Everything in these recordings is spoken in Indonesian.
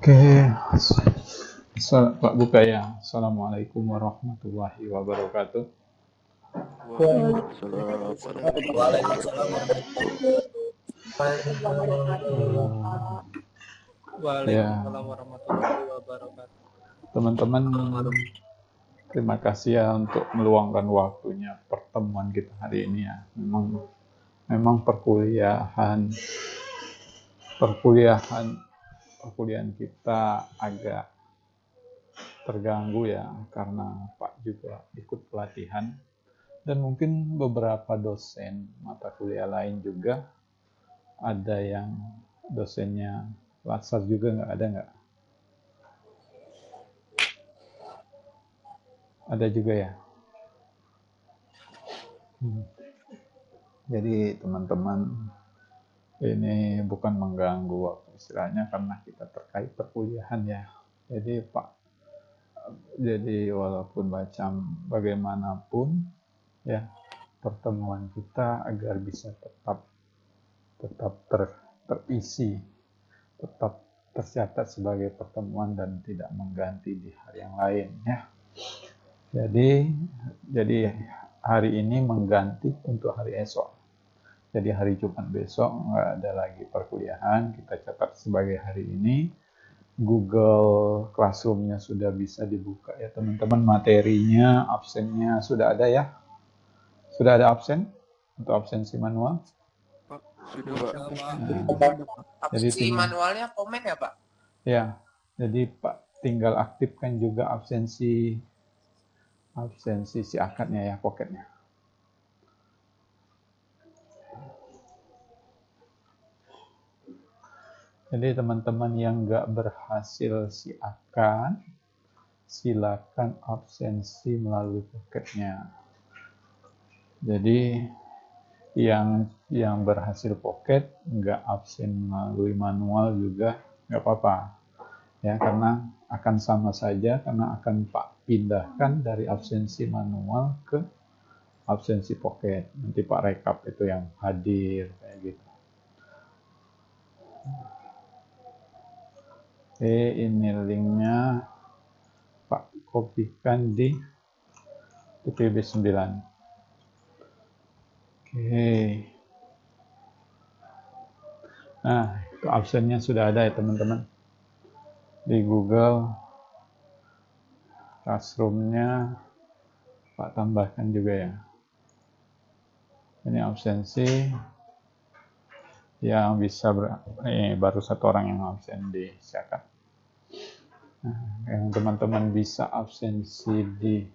Oke, Pak Bukaya, Assalamualaikum warahmatullahi wabarakatuh. Waalaikumsalam warahmatullahi Waalaikumsalam wabarakatuh. Ya, Waalaikumsalam warahmatullahi wabarakatuh. teman-teman, terima kasih ya untuk meluangkan waktunya pertemuan kita hari ini ya. Memang perkuliahan kita agak terganggu ya karena Pak juga ikut pelatihan dan mungkin beberapa dosen mata kuliah lain juga ada yang dosennya Latsar juga nggak? Ada juga ya. Jadi teman-teman, ini bukan mengganggu waktu istilahnya karena kita terkait perkuliahan ya. Jadi walaupun macam bagaimanapun ya, pertemuan kita agar bisa tetap terisi, tetap tercatat sebagai pertemuan dan tidak mengganti di hari yang lain ya. Jadi hari ini mengganti untuk hari esok. Jadi hari Jumat besok nggak ada lagi perkuliahan, kita catat sebagai hari ini. Google Classroom-nya sudah bisa dibuka ya teman-teman, materinya, absennya sudah ada ya? Sudah ada absen untuk absensi manual? Pak, sudah Pak. Absensi manualnya komen ya Pak? Ya, jadi Pak tinggal aktifkan juga absensi si akadnya ya, pocketnya. Jadi teman-teman yang nggak berhasil si akad, silakan absensi melalui pocketnya. Jadi yang berhasil pocket nggak absen melalui manual juga nggak apa-apa ya, karena akan sama saja, karena akan Pak pindahkan dari absensi manual ke absensi pocket. Nanti Pak rekap itu yang hadir kayak gitu. Oke, ini linknya Pak kopikan di TPB 9. Oke. Nah, itu absennya sudah ada ya teman-teman. Di Google Classroom-nya Pak tambahkan juga ya. Ini absensi yang bisa baru satu orang yang absen di Siakat. Nah, yang teman-teman bisa absensi di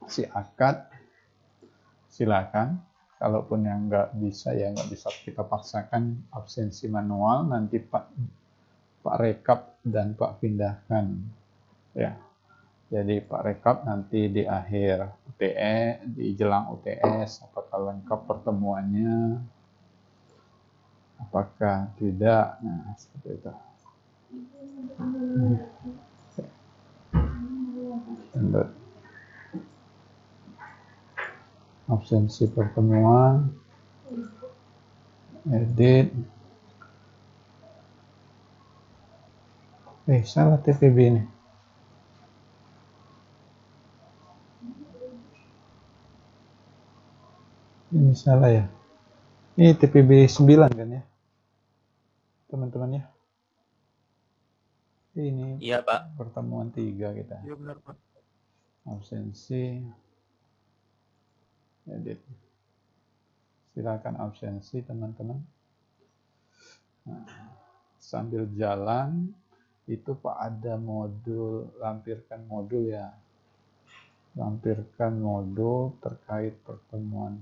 Siakat silakan. Kalaupun yang nggak bisa ya nggak bisa kita paksakan absensi manual, nanti Pak rekap dan Pak pindahkan ya. Jadi Pak rekap nanti di akhir di jelang UTS apakah lengkap pertemuannya, apakah tidak. Nah, seperti itu. Absensi pertemuan, edit. Salah TPB ini. Ini salah ya. Ini TPB 9 kan ya, teman-teman ya. Ini Iya Pak. Pertemuan 3 kita. Iya benar Pak. Absensi, edit. Silakan absensi teman-teman. Nah, sambil jalan itu Pak ada modul, lampirkan modul ya. Lampirkan modul terkait pertemuan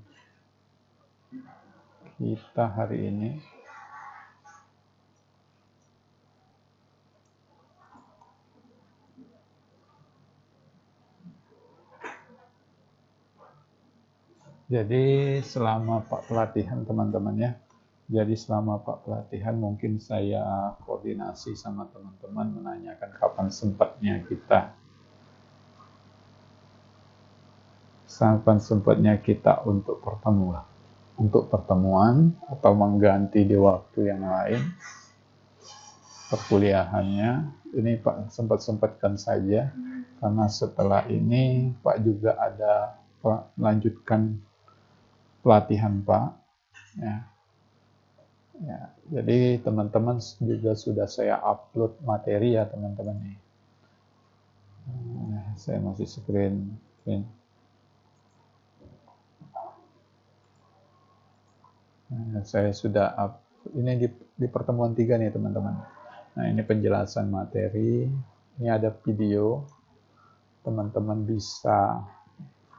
kita hari ini. Jadi selama Pak pelatihan teman-teman ya. Jadi selama Pak pelatihan mungkin saya koordinasi sama teman-teman menanyakan kapan sempatnya untuk pertemuan. untuk pertemuan atau mengganti di waktu yang lain perkuliahannya. Ini Pak sempat-sempatkan saja karena setelah ini Pak juga ada melanjutkan pelatihan Pak. Ya. Ya, jadi teman-teman juga sudah saya upload materi ya teman-teman nih. Saya masih screen. Saya sudah up. Ini di pertemuan 3 nih teman-teman. Nah ini penjelasan materi. Ini ada video. Teman-teman bisa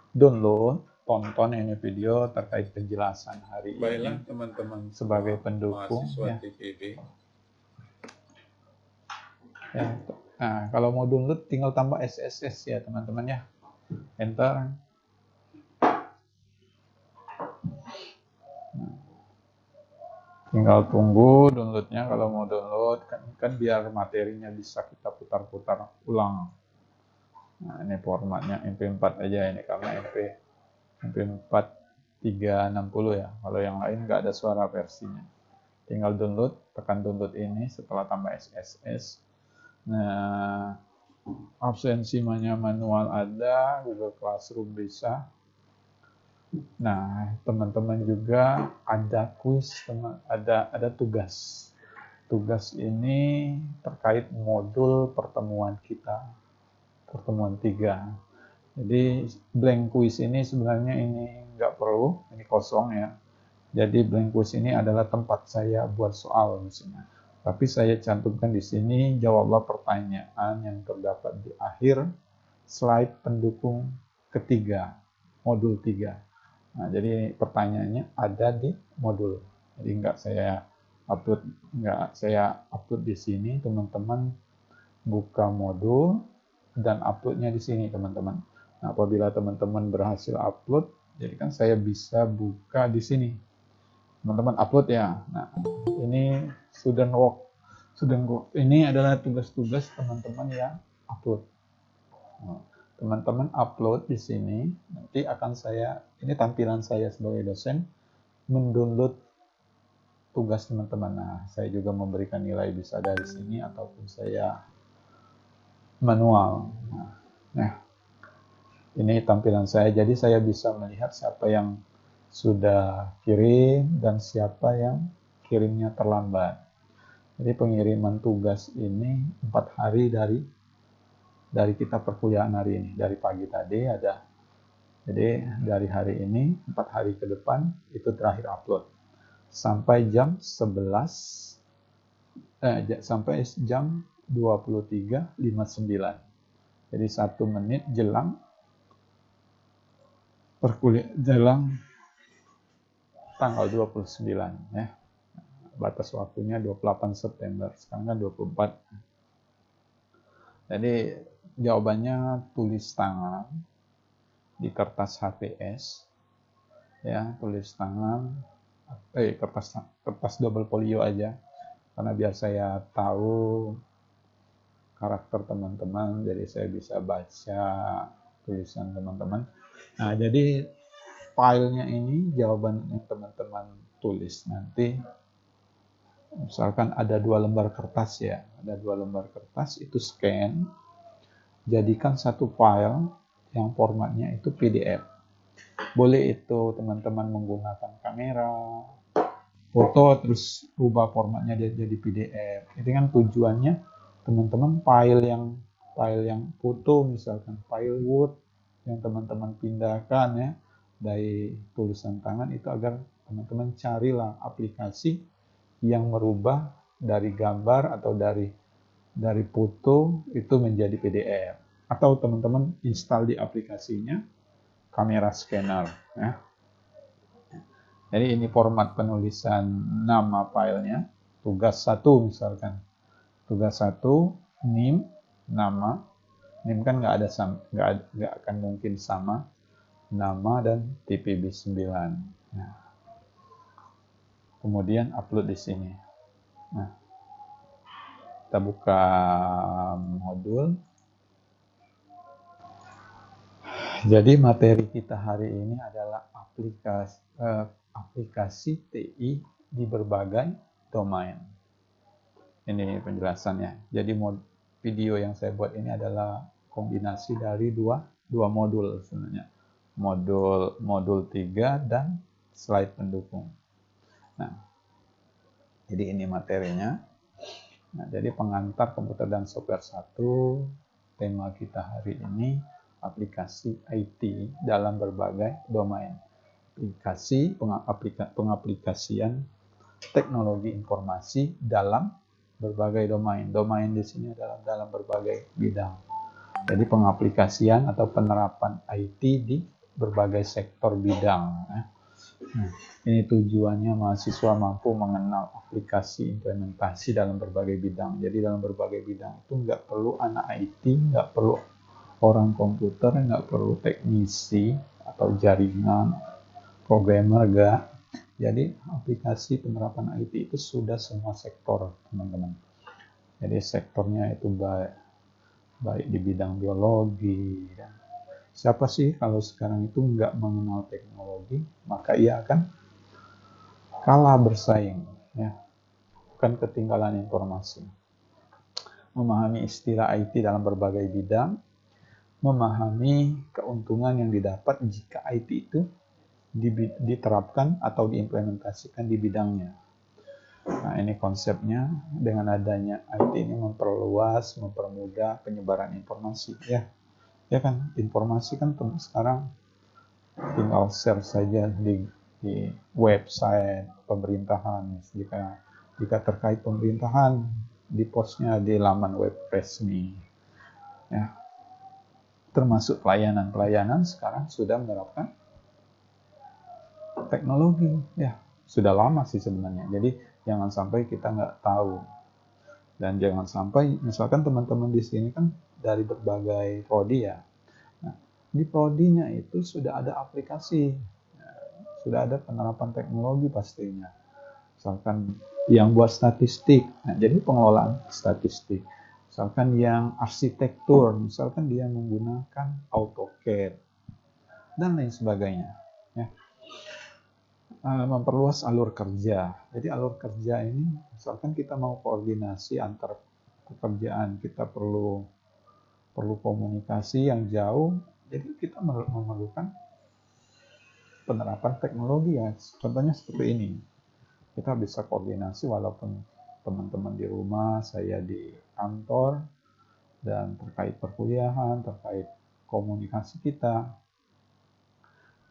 download, tonton ini video terkait penjelasan hari Baiklah, ini teman-teman sebagai pendukung. mahasiswa Ya. TPB. Ya. Nah, kalau mau download tinggal tambah SSS ya teman-teman ya. Enter. Tinggal tunggu downloadnya. Kalau mau download kan biar materinya bisa kita putar-putar ulang. Nah, ini formatnya MP4 aja ini karena MP4 360 ya. Kalau yang lain nggak ada suara versinya. Tinggal download, tekan download ini setelah tambah SSS. Nah, absensi manual ada, Google Classroom bisa. Nah, teman-teman juga ada quiz, ada tugas. Tugas ini terkait modul pertemuan kita, pertemuan 3. Jadi blank quiz ini sebenarnya ini nggak perlu, ini kosong ya. Jadi blank quiz ini adalah tempat saya buat soal misalnya. Tapi saya cantumkan di sini jawablah pertanyaan yang terdapat di akhir slide pendukung ketiga, modul 3. Nah, jadi pertanyaannya ada di modul. Jadi nggak saya upload di sini, teman-teman buka modul dan uploadnya di sini teman-teman. Nah, apabila teman-teman berhasil upload, jadi kan saya bisa buka di sini. Teman-teman upload ya. Nah, ini student work. Student work ini adalah tugas-tugas teman-teman yang upload. Nah, teman-teman upload di sini, nanti akan ini tampilan saya sebagai dosen, mendownload tugas teman-teman. Nah, saya juga memberikan nilai bisa dari sini ataupun saya manual. Nah, ini tampilan saya. Jadi saya bisa melihat siapa yang sudah kirim dan siapa yang kirimnya terlambat. Jadi pengiriman tugas ini 4 hari dari kita perkuliahan hari ini. Dari pagi tadi ada. Jadi dari hari ini 4 hari ke depan itu terakhir upload. Sampai jam 11 sampai jam 23.59. Jadi 1 menit jelang jelang tanggal 29 ya. Batas waktunya 28 September. Sekarang kan 24. Jadi jawabannya tulis tangan di kertas HVS. Ya, tulis tangan kertas double folio aja karena biar saya tahu karakter teman-teman, jadi saya bisa baca tulisan teman-teman. Nah, jadi filenya ini jawaban yang teman-teman tulis nanti, misalkan ada 2 lembar kertas ya, ada 2 lembar kertas, itu scan, jadikan satu file yang formatnya itu PDF. Boleh itu teman-teman menggunakan kamera, foto, terus rubah formatnya jadi PDF. Itu kan tujuannya teman-teman file yang foto misalkan file Word yang teman-teman pindahkan ya dari tulisan tangan itu agar teman-teman carilah aplikasi yang merubah dari gambar atau dari foto itu menjadi PDF atau teman-teman install di aplikasinya kamera scanner ya. Jadi ini format penulisan nama filenya, tugas 1 misalkan. Tugas 1, NIM, nama. NIM kan nggak akan mungkin sama nama dan TPB 9. Nah, kemudian upload di sini. Nah, kita buka modul. Jadi materi kita hari ini adalah aplikasi TI di berbagai domain. Ini penjelasannya. Jadi video yang saya buat ini adalah kombinasi dari dua modul sebenarnya. Modul 3 dan slide pendukung. Nah, jadi ini materinya. Nah, jadi pengantar komputer dan software 1, tema kita hari ini aplikasi IT dalam berbagai domain. Pengaplikasian teknologi informasi dalam berbagai domain. Domain di sini adalah dalam berbagai bidang. Jadi pengaplikasian atau penerapan IT di berbagai sektor bidang. Nah, ini tujuannya mahasiswa mampu mengenal aplikasi implementasi dalam berbagai bidang. Jadi dalam berbagai bidang itu nggak perlu anak IT, nggak perlu orang komputer, nggak perlu teknisi atau jaringan, programmer nggak. Jadi aplikasi penerapan IT itu sudah semua sektor, teman-teman. Jadi sektornya itu baik di bidang biologi. Siapa sih kalau sekarang itu nggak mengenal teknologi, maka ia akan kalah bersaing, ya, bukan ketinggalan informasi. Memahami istilah IT dalam berbagai bidang, memahami keuntungan yang didapat jika IT itu diterapkan atau diimplementasikan di bidangnya. Nah, ini konsepnya. Dengan adanya IT ini mempermudah penyebaran informasi, ya kan, informasi kan sekarang tinggal share saja di website pemerintahan. Jika terkait pemerintahan, di postnya di laman web resmi, ya. Termasuk pelayanan sekarang sudah menerapkan teknologi, ya, sudah lama sih sebenarnya. Jadi jangan sampai kita nggak tahu, dan jangan sampai misalkan teman-teman di sini kan dari berbagai prodi, ya. Nah, di prodinya itu sudah ada aplikasi, sudah ada penerapan teknologi pastinya. Misalkan yang buat statistik, nah, jadi pengelolaan statistik. Misalkan yang arsitektur, misalkan dia menggunakan AutoCAD dan lain sebagainya, ya. Memperluas alur kerja. Jadi alur kerja ini, misalkan kita mau koordinasi antar pekerjaan, kita perlu komunikasi yang jauh, jadi kita memerlukan penerapan teknologi, ya. Contohnya seperti ini. Kita bisa koordinasi walaupun teman-teman di rumah, saya di kantor, dan terkait perkuliahan, terkait komunikasi kita.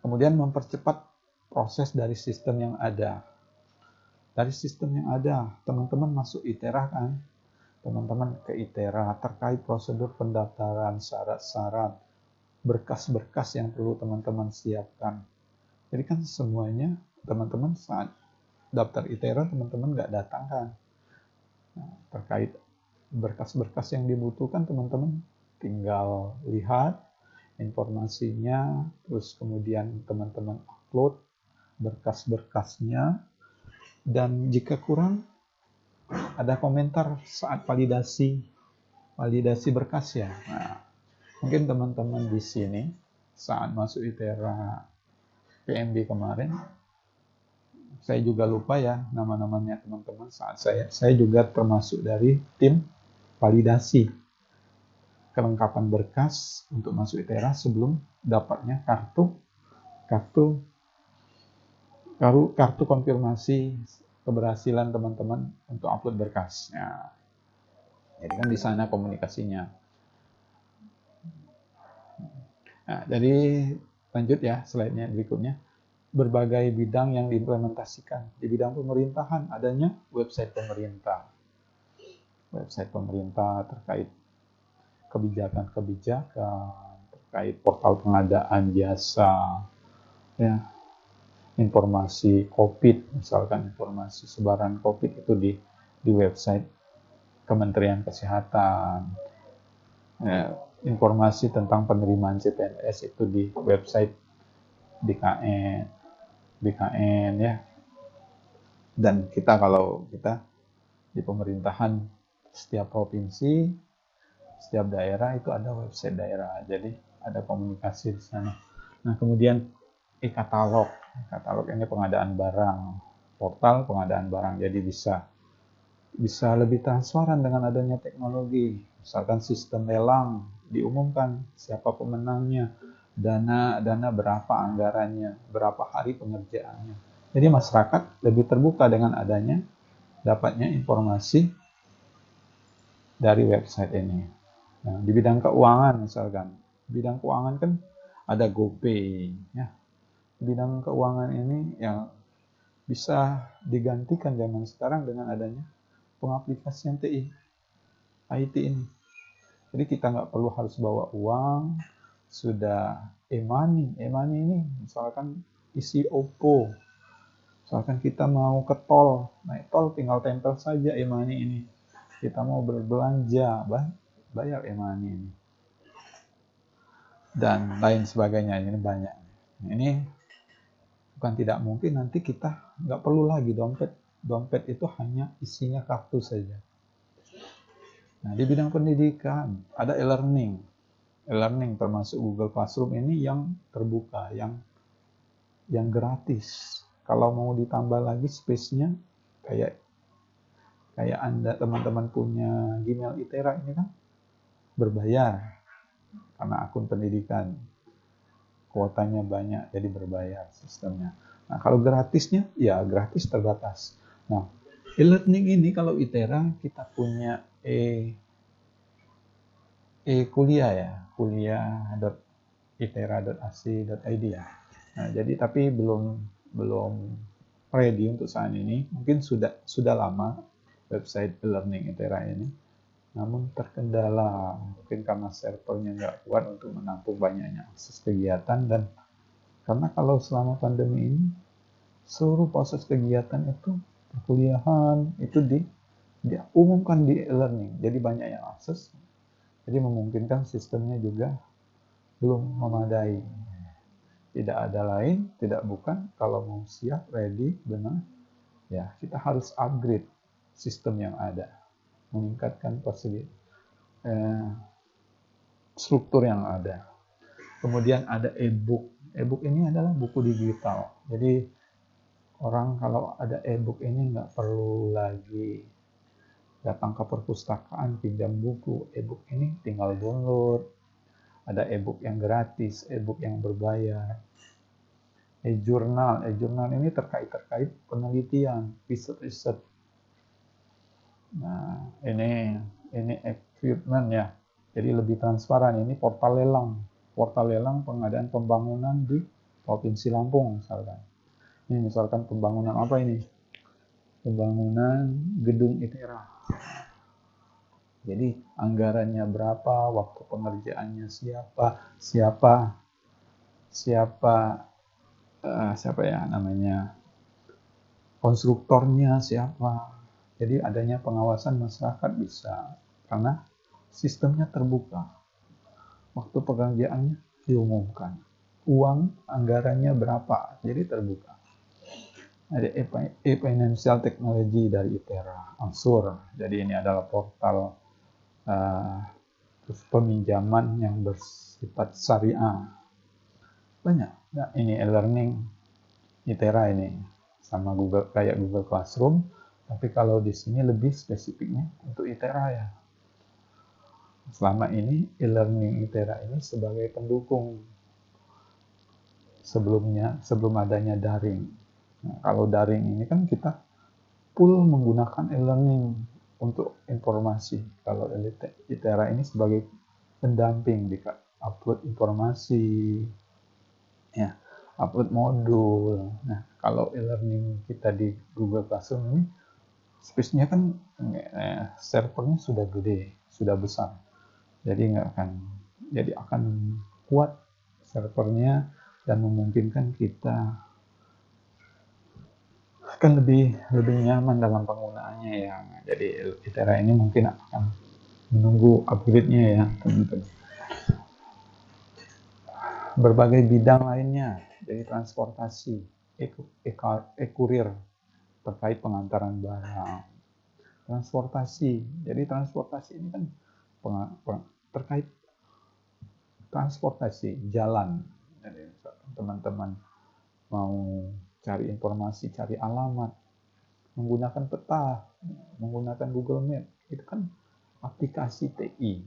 Kemudian mempercepat proses dari sistem yang ada. Dari sistem yang ada, teman-teman masuk ITERA kan? Teman-teman ke ITERA terkait prosedur pendaftaran, syarat-syarat, berkas-berkas yang perlu teman-teman siapkan. Jadi kan semuanya teman-teman saat daftar ITERA teman-teman nggak datang kan. Nah, terkait berkas-berkas yang dibutuhkan teman-teman tinggal lihat informasinya, terus kemudian teman-teman upload berkas-berkasnya, dan jika kurang ada komentar saat validasi berkas, ya. Nah, mungkin teman-teman di sini saat masuk ITERA PMB kemarin, saya juga lupa ya nama-namanya teman-teman. Saat saya juga termasuk dari tim validasi kelengkapan berkas untuk masuk ITERA sebelum dapatnya kartu konfirmasi keberhasilan teman-teman untuk upload berkas. Nah, jadi kan di sana komunikasinya. Nah, jadi lanjut ya, slide-nya berikutnya. Berbagai bidang yang diimplementasikan. Di bidang pemerintahan adanya website pemerintah. Website pemerintah terkait kebijakan-kebijakan, terkait portal pengadaan jasa, ya, informasi COVID, misalkan informasi sebaran COVID itu di website Kementerian Kesehatan, ya, informasi tentang penerimaan CPNS itu di website BKN, ya. Dan kalau kita di pemerintahan, setiap provinsi, setiap daerah itu ada website daerah, jadi ada komunikasi di sana. Nah, kemudian e-katalog. Katalog ini pengadaan barang, portal pengadaan barang. Jadi bisa lebih transparan dengan adanya teknologi. Misalkan sistem lelang diumumkan siapa pemenangnya, dana berapa anggarannya, berapa hari pengerjaannya. Jadi masyarakat lebih terbuka dengan adanya dapatnya informasi dari website ini. Nah, di bidang keuangan misalkan, bidang keuangan kan ada GoPay, ya. Bidang keuangan ini yang bisa digantikan zaman sekarang dengan adanya pengaplikasian TI, IT ini. Jadi kita nggak perlu harus bawa uang, sudah e-money. E-money ini misalkan isi OPPO, misalkan kita mau ke tol, naik tol tinggal tempel saja e-money ini. Kita mau berbelanja, bayar e-money ini. Dan lain sebagainya, ini banyak. Ini bukan tidak mungkin nanti kita nggak perlu lagi dompet. Dompet itu hanya isinya kartu saja. Nah, di bidang pendidikan ada e-learning. E-learning termasuk Google Classroom ini yang terbuka, yang gratis. Kalau mau ditambah lagi space-nya kayak Anda teman-teman punya Gmail ITERA ini kan berbayar karena akun pendidikan. Kuotanya banyak jadi berbayar sistemnya. Nah, kalau gratisnya ya gratis terbatas. Nah, e-learning ini kalau ITERA kita punya kuliah ya, kuliah.itera.ac.id ya. Nah, jadi tapi belum ready untuk saat ini. Mungkin sudah lama website e-learning ITERA ini. Namun terkendala mungkin karena servernya nggak kuat untuk menampung banyaknya akses kegiatan, dan karena kalau selama pandemi ini seluruh proses kegiatan itu perkuliahan itu diumumkan di e-learning, jadi banyak yang akses. Jadi memungkinkan sistemnya juga belum memadai. Tidak ada lain, tidak bukan, kalau mau siap, ready, benar, ya kita harus upgrade sistem yang ada, meningkatkan struktur yang ada. Kemudian ada e-book. E-book ini adalah buku digital. Jadi orang kalau ada e-book ini nggak perlu lagi datang ke perpustakaan pinjam buku. E-book ini tinggal download. Ada e-book yang gratis, e-book yang berbayar. E-jurnal ini terkait penelitian, riset. Nah, ini equipment ya. Jadi lebih transparan. Ini portal lelang pengadaan pembangunan di Provinsi Lampung misalkan. Ini misalkan pembangunan apa ini? Pembangunan gedung ITERA. Jadi anggarannya berapa, waktu pengerjaannya siapa ya namanya, konstruktornya siapa. Jadi adanya pengawasan masyarakat bisa, karena sistemnya terbuka. Waktu pekerjaannya diumumkan. Uang anggarannya berapa, jadi terbuka. Ada e-financial technology dari ITERA, Ansur. Jadi ini adalah portal peminjaman yang bersifat syariah. Banyak. Nah, ini e-learning ITERA ini sama kayak Google Classroom, tapi kalau di sini lebih spesifiknya untuk ITERA ya. Selama ini e-learning ITERA ini sebagai pendukung sebelum adanya daring. Nah, kalau daring ini kan kita full menggunakan e-learning untuk informasi. Kalau ITERA ini sebagai pendamping, upload informasi, ya, upload modul. Nah, kalau e-learning kita di Google Classroom ini, space-nya kan servernya sudah gede, sudah besar. Jadi akan kuat servernya dan memungkinkan kita akan lebih nyaman dalam penggunaannya ya. Jadi ITERA ini mungkin akan menunggu upgrade-nya ya teman-teman. Berbagai bidang lainnya, jadi transportasi, e-kurir terkait pengantaran barang. Transportasi, jadi transportasi ini kan terkait transportasi jalan. Jadi teman-teman mau cari informasi, cari alamat, menggunakan peta, menggunakan Google Map, itu kan aplikasi TI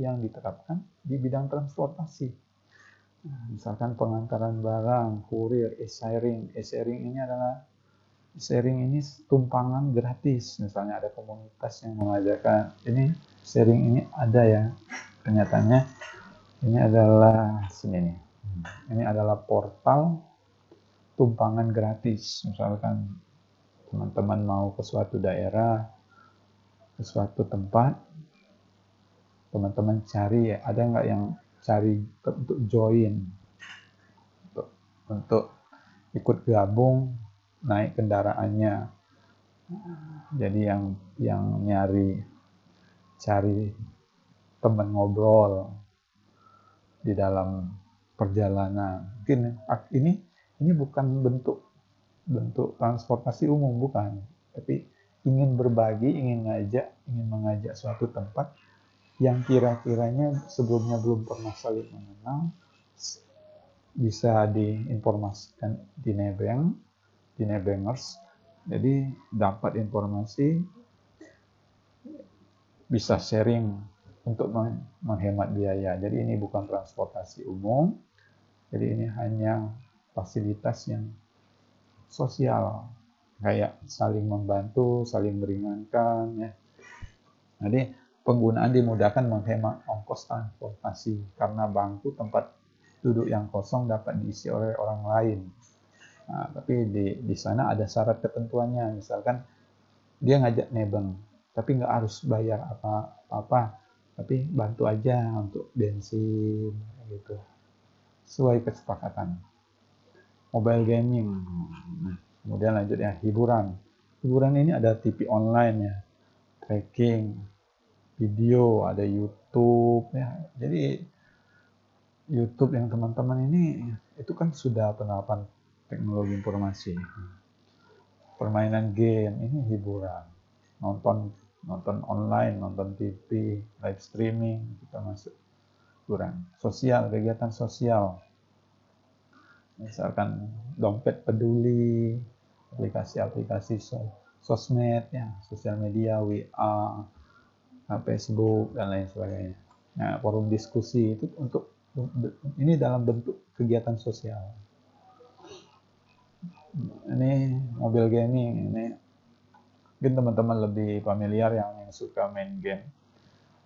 yang diterapkan di bidang transportasi. Misalkan pengantaran barang, kurir, e-sharing ini tumpangan gratis. Misalnya ada komunitas yang mengajarkan ini sharing ini ada ya, kenyataannya ini adalah sini nih, ini adalah portal tumpangan gratis. Misalkan teman-teman mau ke suatu daerah, ke suatu tempat, teman-teman cari ya, ada nggak yang cari untuk join, untuk ikut gabung naik kendaraannya. Jadi yang cari teman ngobrol di dalam perjalanan. Mungkin ini bukan bentuk transportasi umum, bukan, tapi ingin berbagi, ingin mengajak suatu tempat yang kira-kiranya sebelumnya belum pernah saling mengenal, bisa diinformasikan di Nebengers. Jadi dapat informasi, bisa sharing untuk menghemat biaya. Jadi ini bukan transportasi umum, jadi ini hanya fasilitas yang sosial, kayak saling membantu, saling meringankan ya. Jadi penggunaan dimudahkan menghemat ongkos transportasi karena bangku tempat duduk yang kosong dapat diisi oleh orang lain. Nah, tapi di sana ada syarat ketentuannya, misalkan dia ngajak nebeng, tapi nggak harus bayar apa-apa, tapi bantu aja untuk bensin gitu, sesuai kesepakatan. Mobile gaming, kemudian lanjut ya, hiburan ini ada TV online ya, tracking video, ada YouTube ya. Jadi YouTube yang teman-teman ini itu kan sudah penerapan teknologi informasi. Permainan game ini hiburan, nonton online, nonton TV, live streaming, kita masuk hiburan. Sosial, kegiatan sosial, misalkan dompet peduli, aplikasi sosmed ya, sosial media, WA, Facebook dan lain sebagainya. Nah, forum diskusi itu ini dalam bentuk kegiatan sosial. Ini mobile gaming, ini mungkin teman-teman lebih familiar yang suka main game.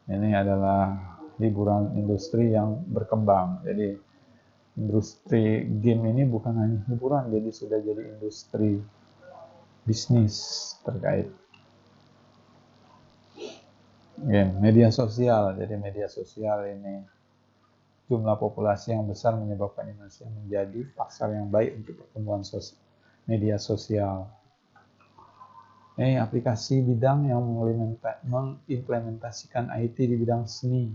Ini adalah hiburan industri yang berkembang. Jadi industri game ini bukan hanya hiburan, jadi sudah jadi industri bisnis terkait game. Media sosial, jadi media sosial ini jumlah populasi yang besar menyebabkan Indonesia menjadi pasar yang baik untuk pertumbuhan media sosial. Ini aplikasi bidang yang mengimplementasikan IT di bidang seni.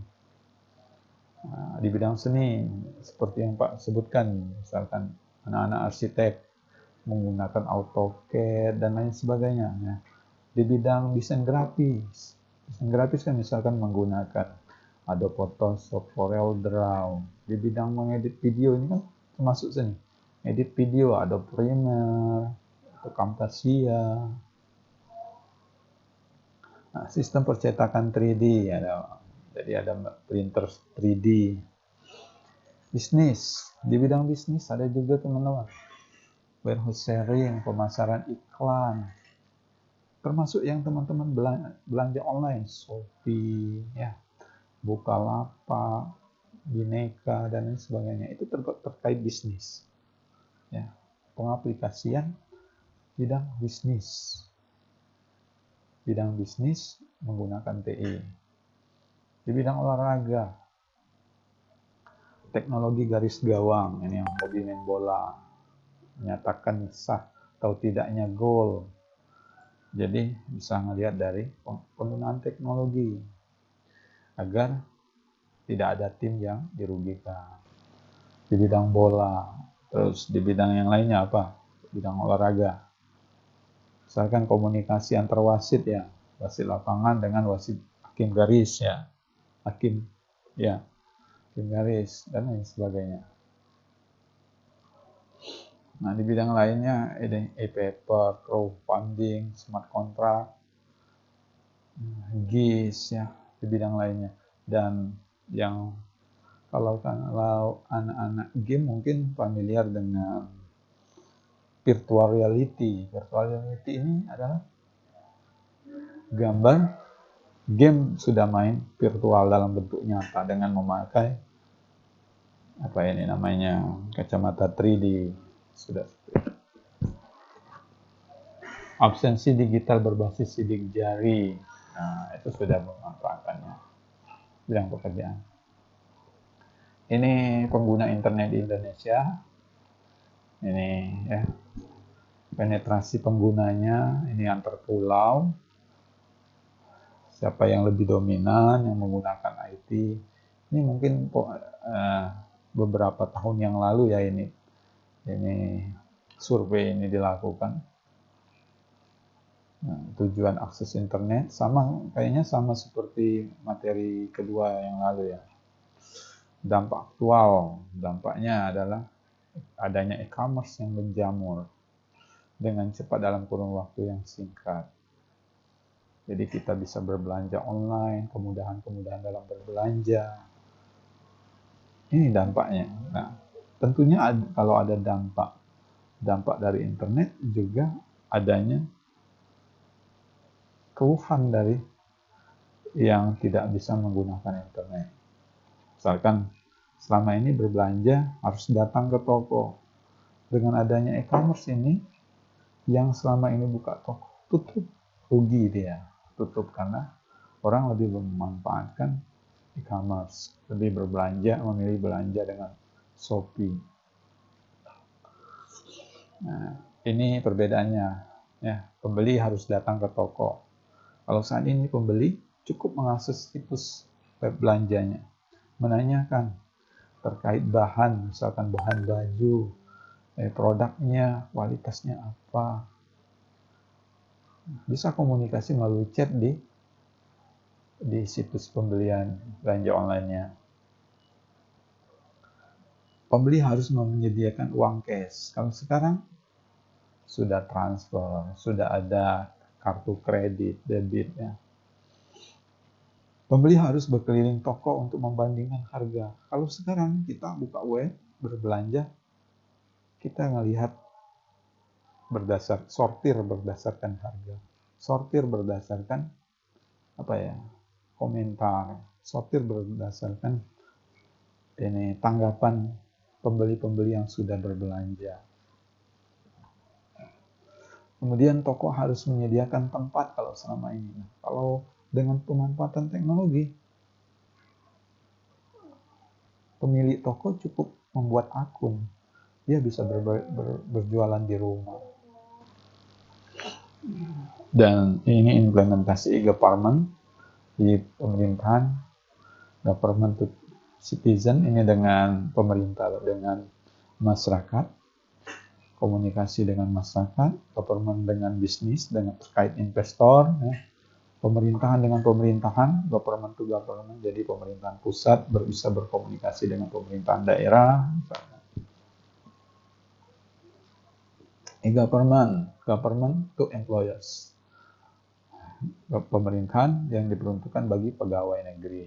Nah, di bidang seni, seperti yang Pak sebutkan, misalkan anak-anak arsitek menggunakan AutoCAD dan lain sebagainya. Ya. Di bidang desain grafis kan misalkan menggunakan Adobe Photoshop, CorelDRAW. Di bidang mengedit video ini kan termasuk seni. Edit video, Adobe Premiere, atau Camtasia. Nah, sistem percetakan 3D jadi ada printer 3D. Bisnis, di bidang bisnis ada juga teman-teman, warehouse sharing, pemasaran iklan, termasuk yang teman-teman belanja online, Shopee, ya, Bukalapak, Bineka dan lain sebagainya, itu terkait bisnis. Ya, pengaplikasian bidang bisnis. Bidang bisnis menggunakan TI. Di bidang olahraga, teknologi garis gawang, ini yang hobi main bola, menyatakan sah atau tidaknya gol. Jadi bisa melihat dari penggunaan teknologi agar tidak ada tim yang dirugikan. Di bidang bola, terus di bidang yang lainnya apa? Bidang olahraga. Misalkan komunikasi antar wasit ya, wasit lapangan dengan wasit hakim garis ya, hakim garis dan lain sebagainya. Nah, di bidang lainnya ada e-paper, crowdfunding, smart contract, GIS ya, di bidang lainnya. Dan yang kalau anak-anak game mungkin familiar dengan virtual reality. Virtual reality ini adalah gambar game sudah main virtual dalam bentuk nyata dengan memakai apa ini namanya kacamata 3D. Sudah absensi digital berbasis sidik jari. Nah, itu sudah memanfaatkannya bidang pekerjaan. Ini pengguna internet di Indonesia. Ini ya penetrasi penggunanya ini antar pulau. Siapa yang lebih dominan yang menggunakan IT. Ini mungkin beberapa tahun yang lalu ya ini survei ini dilakukan. Nah, tujuan akses internet kayaknya sama seperti materi kedua yang lalu ya. Dampak aktual, dampaknya adalah adanya e-commerce yang menjamur dengan cepat dalam kurun waktu yang singkat. Jadi kita bisa berbelanja online, kemudahan-kemudahan dalam berbelanja. Ini dampaknya. Nah, tentunya kalau ada dampak dari internet juga adanya keluhan dari yang tidak bisa menggunakan internet. Misalkan selama ini berbelanja harus datang ke toko. Dengan adanya e-commerce ini, yang selama ini buka toko tutup, rugi dia. Tutup karena orang lebih memanfaatkan e-commerce, lebih memilih belanja dengan Shopee. Nah, ini perbedaannya. Ya, pembeli harus datang ke toko. Kalau saat ini pembeli cukup mengakses situs web belanjanya, menanyakan terkait bahan, misalkan bahan baju, produknya, kualitasnya apa. Bisa komunikasi melalui chat di situs pembelian belanja online-nya. Pembeli harus menyediakan uang cash. Kalau sekarang sudah transfer, sudah ada kartu kredit, debit ya. Pembeli harus berkeliling toko untuk membandingkan harga. Kalau sekarang kita buka web, berbelanja, kita ngelihat sortir berdasarkan harga. Sortir berdasarkan komentar. Sortir berdasarkan tanggapan pembeli-pembeli yang sudah berbelanja. Kemudian toko harus menyediakan tempat kalau selama ini. Kalau dengan pemanfaatan teknologi, pemilik toko cukup membuat akun. Dia bisa berjualan di rumah. Dan ini implementasi e-government di pemerintahan, government to citizen, ini dengan pemerintah, dengan masyarakat, komunikasi dengan masyarakat, government dengan bisnis, dengan terkait investor, ya. Pemerintahan dengan pemerintahan, government to government, jadi pemerintahan pusat bisa berkomunikasi dengan pemerintahan daerah. Government to employers, pemerintahan yang diperuntukkan bagi pegawai negeri.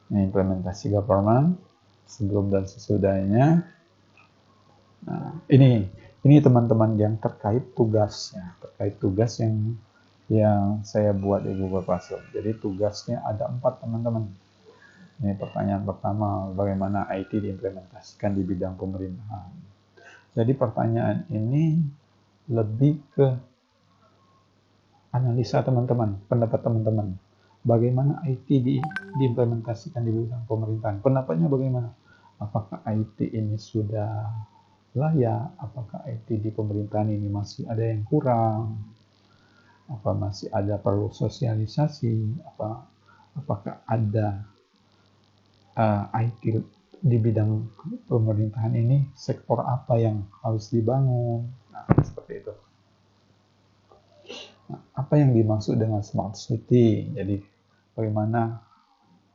Ini implementasi government sebelum dan sesudahnya. Nah, ini teman-teman yang terkait tugas yang saya buat di Google Classroom. Jadi tugasnya ada 4 teman-teman. Ini pertanyaan pertama, bagaimana IT diimplementasikan di bidang pemerintahan. Jadi pertanyaan ini lebih ke analisa teman-teman, pendapat teman-teman. Bagaimana IT diimplementasikan di bidang pemerintahan? Pendapatnya bagaimana? Apakah IT ini sudah layak? Apakah IT di pemerintahan ini masih ada yang kurang? Apa masih ada perlu sosialisasi? Apakah ada IT di bidang pemerintahan ini, sektor apa yang harus dibangun? Nah, seperti itu. Nah, apa yang dimaksud dengan smart city? Jadi bagaimana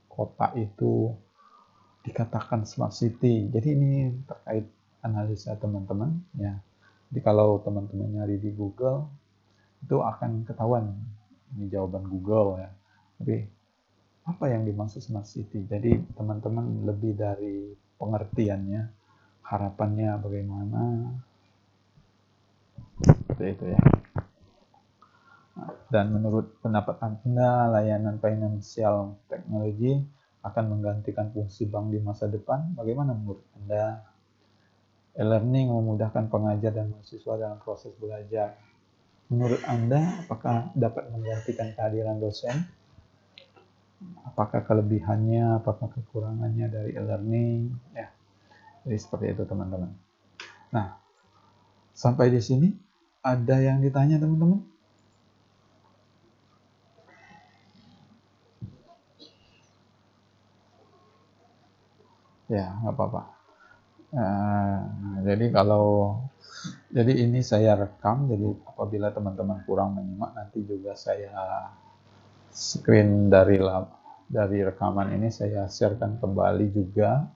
kota itu dikatakan smart city? Jadi ini terkait analisa teman-teman ya. Jadi kalau teman-teman nyari di Google itu akan ketahuan ini jawaban Google ya. Tapi apa yang dimaksud smart city? Jadi teman-teman lebih dari pengertiannya, harapannya bagaimana, seperti itu ya. Dan menurut pendapat Anda, layanan financial technology akan menggantikan fungsi bank di masa depan? Bagaimana menurut Anda? E-learning memudahkan pengajar dan mahasiswa dalam proses belajar. Menurut Anda, apakah dapat menggantikan kehadiran dosen? Apakah kelebihannya, apakah kekurangannya dari e-learning? Ya, jadi seperti itu teman-teman. Nah, sampai di sini ada yang ditanya teman-teman? Ya, nggak apa-apa. Jadi ini saya rekam, jadi apabila teman-teman kurang menyimak nanti juga saya screen dari rekaman ini saya sharekan kembali juga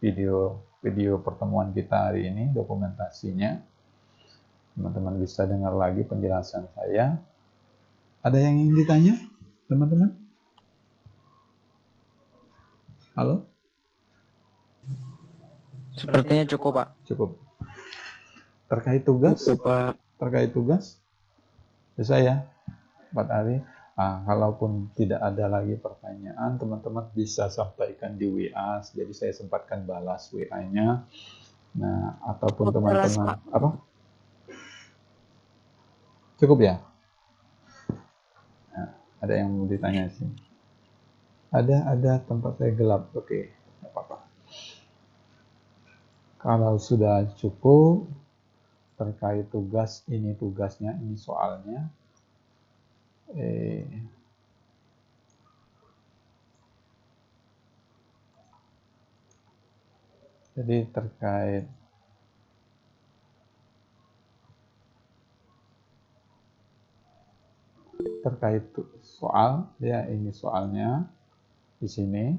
video pertemuan kita hari ini, dokumentasinya. Teman-teman bisa dengar lagi penjelasan saya. Ada yang ingin ditanya, teman-teman? Halo? Sepertinya cukup, Pak. Cukup. Terkait tugas? Cukup, Pak. Terkait tugas? Bisa ya, Pak Ali? Nah, kalaupun tidak ada lagi pertanyaan, teman-teman bisa sampaikan di WA. Jadi saya sempatkan balas WA-nya. Nah, ataupun teman-teman apa? Cukup ya? Nah, ada yang mau ditanya sih? Ada tempat saya gelap. Oke, nggak apa-apa. Kalau sudah cukup terkait tugas, ini tugasnya, ini soalnya. Jadi terkait soal, ya ini soalnya di sini,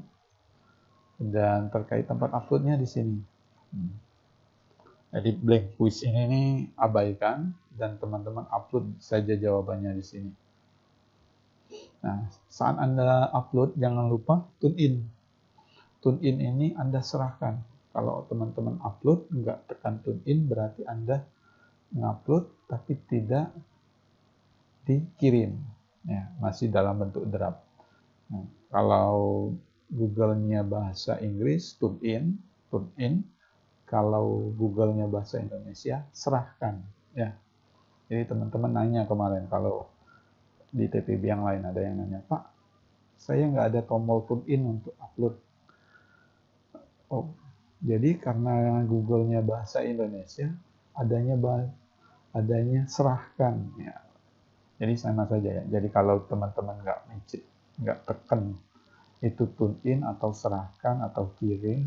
dan terkait tempat uploadnya di sini. Jadi blank quiz ini abaikan dan teman-teman upload saja jawabannya di sini. Nah, saat Anda upload jangan lupa tune in. Tune in ini Anda serahkan. Kalau teman-teman upload nggak tekan tune in berarti Anda ngupload tapi tidak dikirim. Ya, masih dalam bentuk draft. Nah, kalau Google-nya bahasa Inggris tune in. Kalau Google-nya bahasa Indonesia serahkan. Ya. Jadi teman-teman nanya kemarin kalau di TPB yang lain ada yang nanya, Pak, saya nggak ada tombol tune in untuk upload. Oh, jadi karena Google-nya bahasa Indonesia, adanya serahkan. Ya. Jadi sama saja ya. Jadi kalau teman-teman nggak tekan itu tune in atau serahkan atau kirim,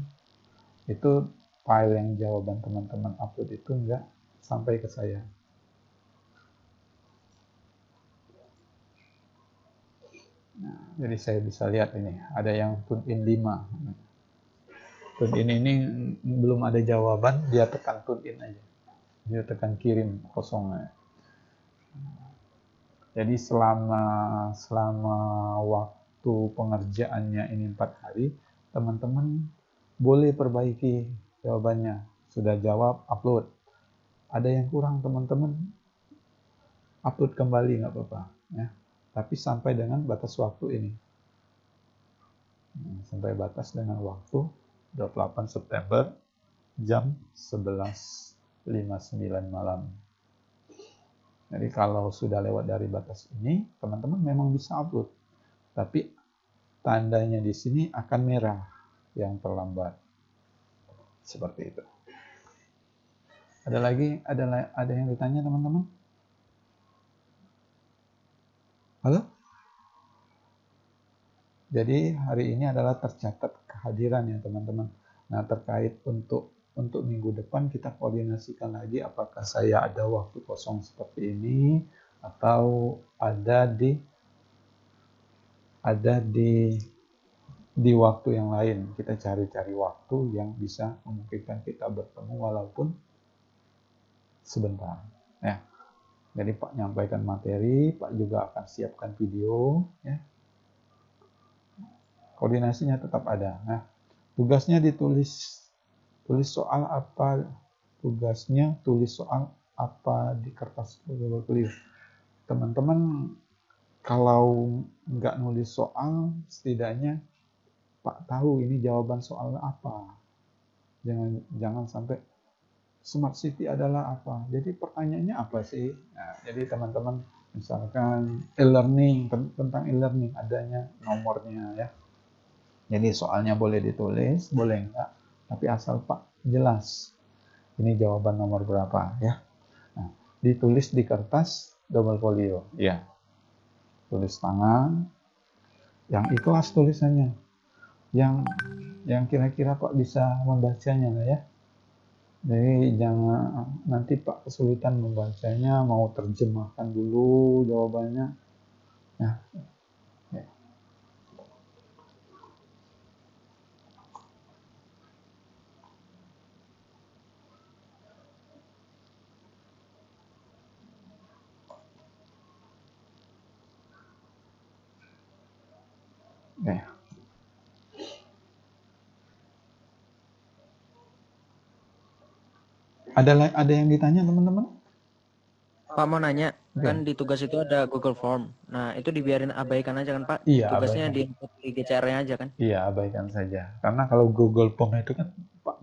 itu file yang jawaban teman-teman upload itu nggak sampai ke saya. Nah, jadi saya bisa lihat ini, ada yang tune in 5. Tune in ini belum ada jawaban, dia tekan tune in aja. Dia tekan kirim kosong aja. Jadi selama waktu pengerjaannya ini 4 hari, teman-teman boleh perbaiki jawabannya. Sudah jawab, upload. Ada yang kurang teman-teman, upload kembali nggak apa-apa. Ya. Tapi sampai dengan batas waktu ini. Sampai batas dengan waktu 28 September jam 11.59 malam. Jadi kalau sudah lewat dari batas ini, teman-teman memang bisa upload. Tapi tandanya di sini akan merah yang terlambat. Seperti itu. Ada lagi? Ada yang ditanya teman-teman? Halo? Jadi hari ini adalah tercatat kehadiran ya teman-teman. Nah terkait untuk minggu depan kita koordinasikan lagi apakah saya ada waktu kosong seperti ini atau ada di di waktu yang lain. Kita cari-cari waktu yang bisa memungkinkan kita bertemu walaupun sebentar. Ya. Jadi Pak nyampaikan materi, Pak juga akan siapkan video. Ya. Koordinasinya tetap ada. Nah, tugasnya ditulis. Tulis soal apa? Tugasnya tulis soal apa di kertas Google Clio. Teman-teman kalau nggak nulis soal, setidaknya Pak tahu ini jawaban soal apa. Jangan sampai Smart City adalah apa. Jadi pertanyaannya apa sih? Nah, jadi teman-teman misalkan e-learning, tentang e-learning adanya nomornya ya. Jadi soalnya boleh ditulis, boleh enggak, tapi asal Pak jelas. Ini jawaban nomor berapa ya. Nah, ditulis di kertas double folio. Ya. Tulis tangan. Yang ikhlas tulisannya. Yang kira-kira Pak bisa membacanya lah ya. Jadi jangan nanti Pak kesulitan membacanya, mau terjemahkan dulu jawabannya. Nah, ya. Ya. Ada yang ditanya teman-teman? Pak mau nanya, Oke. kan di tugas itu ada Google Form. Nah, itu dibiarin abaikan aja kan, Pak? Iya, Tugasnya abaikan. di GCR-nya aja kan? Iya, abaikan saja. Karena kalau Google Form itu kan Pak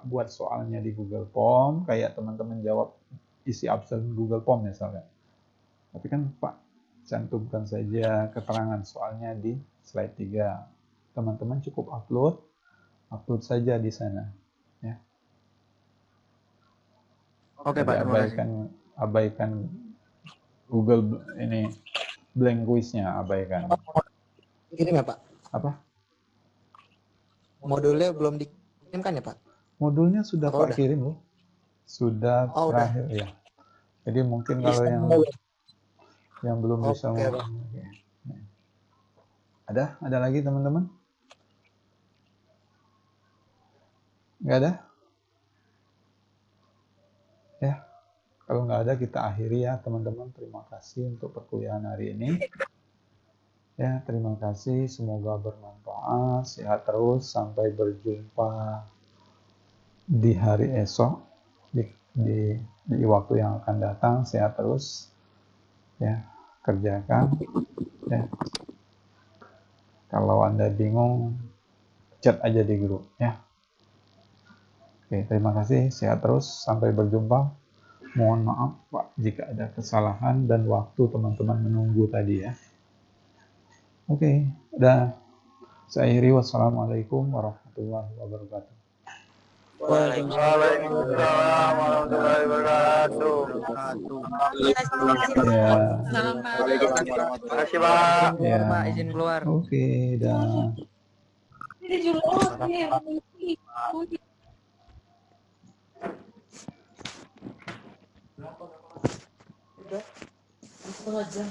buat soalnya di Google Form, kayak teman-teman jawab isi absen Google Form misalnya. Tapi kan Pak cantumkan saja keterangan soalnya di slide 3. Teman-teman cukup upload saja di sana. Ya. Oke, Jadi Pak, terima kasih. abaikan Google ini blank quiz-nya, abaikan. Kirim ya Pak? Apa? Modulnya belum dikirimkan ya Pak? Modulnya sudah Oh, Pak udah. kirim loh. Sudah Oh, udah. terakhir ya. Jadi mungkin kalau yang belum bisa Oke, Pak. Ada lagi teman-teman? Nggak ada? Ya, kalau nggak ada kita akhiri ya teman-teman. Terima kasih untuk perkuliahan hari ini. Ya, terima kasih. Semoga bermanfaat. Sehat terus. Sampai berjumpa di hari esok. Di waktu yang akan datang. Sehat terus. Ya, kerjakan. Ya. Kalau Anda bingung, chat aja di grup ya. Oke, terima kasih. Sehat terus. Sampai berjumpa. Mohon maaf Pak jika ada kesalahan dan waktu teman-teman menunggu tadi ya. Oke, udah. Saya akhiri. Wassalamualaikum warahmatullahi wabarakatuh. Waalaikumsalam warahmatullahi wabarakatuh. Ya. Terima kasih, Pak. Ya. Pak, izin keluar. Oke, dah. Udah. 1,5 jam.